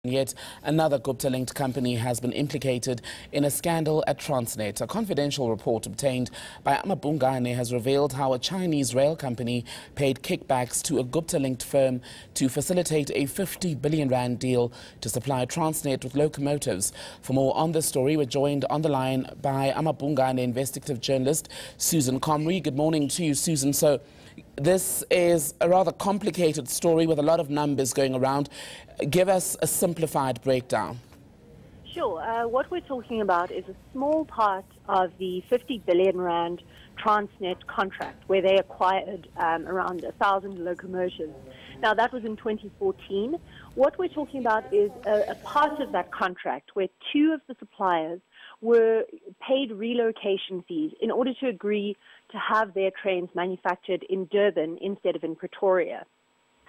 Yet another Gupta-linked company has been implicated in a scandal at Transnet. A confidential report obtained by amaBhungane has revealed how a Chinese rail company paid kickbacks to a Gupta-linked firm to facilitate a 50 billion rand deal to supply Transnet with locomotives. For more on this story, we're joined on the line by amaBhungane Investigative Journalist Susan Comrie. Good morning to you, Susan. So this is a rather complicated story with a lot of numbers going around. Give us a simplified breakdown. Sure. What we're talking about is a small part of the 50 billion rand Transnet contract where they acquired around 1,000 locomotives. Now, that was in 2014. What we're talking about is a part of that contract where two of the suppliers were paid relocation fees in order to agree to have their trains manufactured in Durban instead of in Pretoria.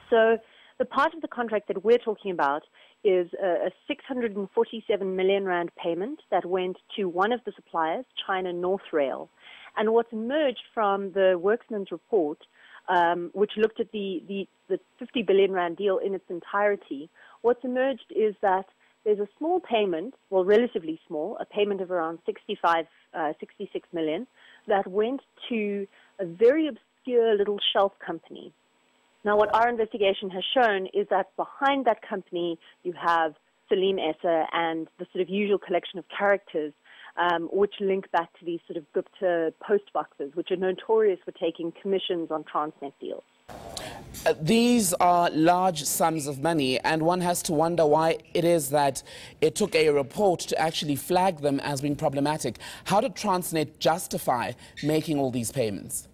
So the part of the contract that we're talking about is a 647 million rand payment that went to one of the suppliers, China North Rail. And what's emerged from the Worksman's report, which looked at the 50 billion rand deal in its entirety, what's emerged is that there's a small payment, well, relatively small, a payment of around 66 million, that went to a very obscure little shelf company. Now, what our investigation has shown is that behind that company, you have Salim Essa and the sort of usual collection of characters, which link back to these sort of Gupta post boxes, which are notorious for taking commissions on Transnet deals. These are large sums of money, and one has to wonder why it is that it took a report to actually flag them as being problematic. How did Transnet justify making all these payments?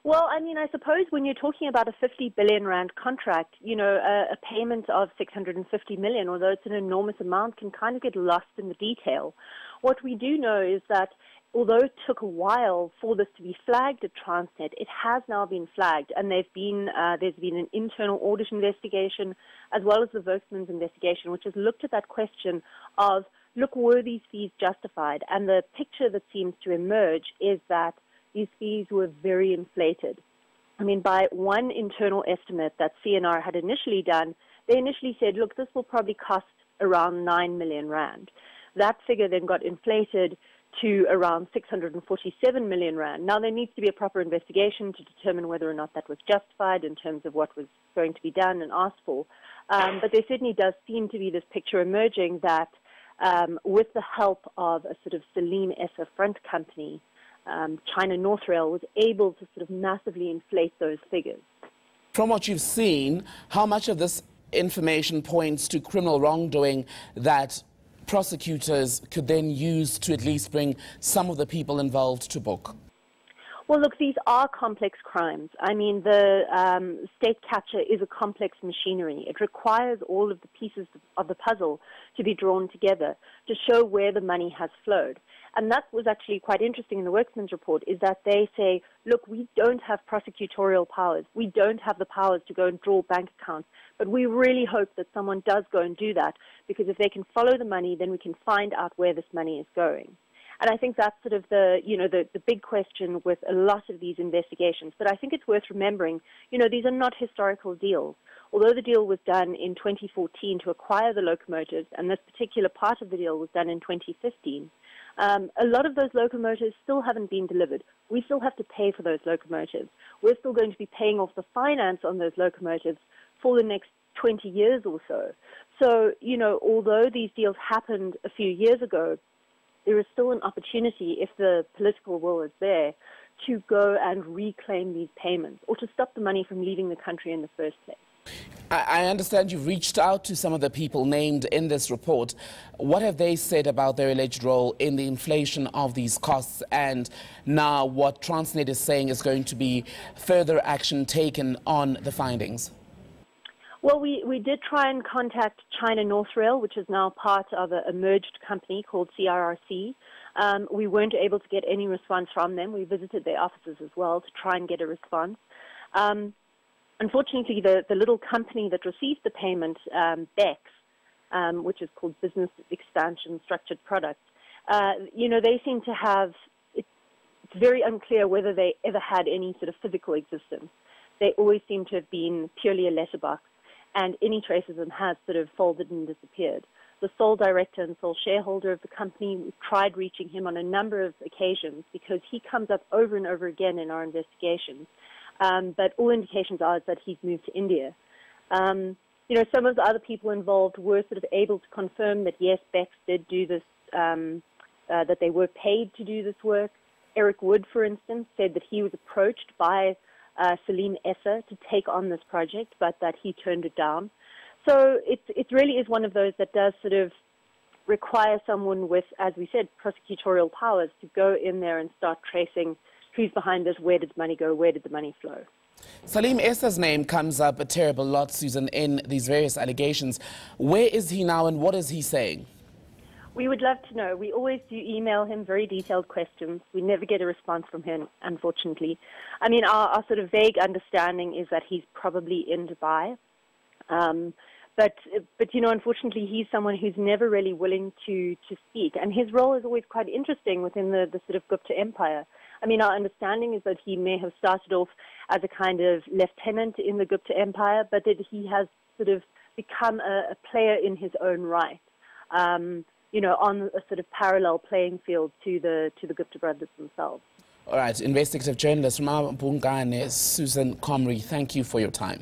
Well, I mean, I suppose when you're talking about a 50 billion rand contract, you know, a payment of 650 million, although it's an enormous amount, can kind of get lost in the detail. What we do know is that although it took a while for this to be flagged at Transnet, it has now been flagged, and there's been an internal audit investigation as well as the Worksman's investigation, which has looked at that question of, look, were these fees justified? And the picture that seems to emerge is that these fees were very inflated. I mean, by one internal estimate that CNR had initially done, they initially said, look, this will probably cost around 9 million rand. That figure then got inflated to around 647 million rand. Now, there needs to be a proper investigation to determine whether or not that was justified in terms of what was going to be done and asked for. But there certainly does seem to be this picture emerging that with the help of a sort of Salim Essa front company, China North Rail was able to sort of massively inflate those figures. From what you've seen, how much of this information points to criminal wrongdoing that prosecutors could then use to at least bring some of the people involved to book? Well, look, these are complex crimes. I mean, the state capture is a complex machinery. It requires all of the pieces of the puzzle to be drawn together to show where the money has flowed. And that was actually quite interesting in the Worksman's report, is that they say, look, we don't have prosecutorial powers. We don't have the powers to go and draw bank accounts. But we really hope that someone does go and do that, because if they can follow the money, then we can find out where this money is going. And I think that's sort of the big question with a lot of these investigations. But I think it's worth remembering, these are not historical deals. Although the deal was done in 2014 to acquire the locomotives, and this particular part of the deal was done in 2015, a lot of those locomotives still haven't been delivered. We still have to pay for those locomotives. We're still going to be paying off the finance on those locomotives for the next 20 years or so. So, although these deals happened a few years ago, there is still an opportunity, if the political will is there, to go and reclaim these payments or to stop the money from leaving the country in the first place. I understand you've reached out to some of the people named in this report. What have they said about their alleged role in the inflation of these costs, and now what Transnet is saying is going to be further action taken on the findings? Well, we did try and contact China North Rail, which is now part of a merged company called CRRC. We weren't able to get any response from them. We visited their offices as well to try and get a response. Unfortunately, the little company that received the payment, BEX, which is called Business Expansion Structured Products, they seem to have, it's very unclear whether they ever had any sort of physical existence. They always seem to have been purely a letterbox. and any trace of them has sort of folded and disappeared. The sole director and sole shareholder of the company, we've tried reaching him on a number of occasions because he comes up over and over again in our investigations. But all indications are that he's moved to India. Some of the other people involved were sort of able to confirm that, yes, Bex did do this, that they were paid to do this work. Eric Wood, for instance, said that he was approached by Salim Essa to take on this project, but that he turned it down. So it really is one of those that does sort of require someone with, as we said, prosecutorial powers to go in there and start tracing who's behind this, where did the money go, where did the money flow. Salim Essa's name comes up a terrible lot, Susan, in these various allegations. Where is he now and what is he saying? We would love to know. We always do email him very detailed questions. We never get a response from him, unfortunately. I mean, our sort of vague understanding is that he's probably in Dubai. But unfortunately, he's someone who's never really willing to speak. And his role is always quite interesting within the sort of Gupta empire. I mean, our understanding is that he may have started off as a kind of lieutenant in the Gupta empire, but that he has sort of become a player in his own right, on a sort of parallel playing field to the Gupta brothers themselves. All right, investigative journalist from amaBhungane, Susan Comrie, thank you for your time.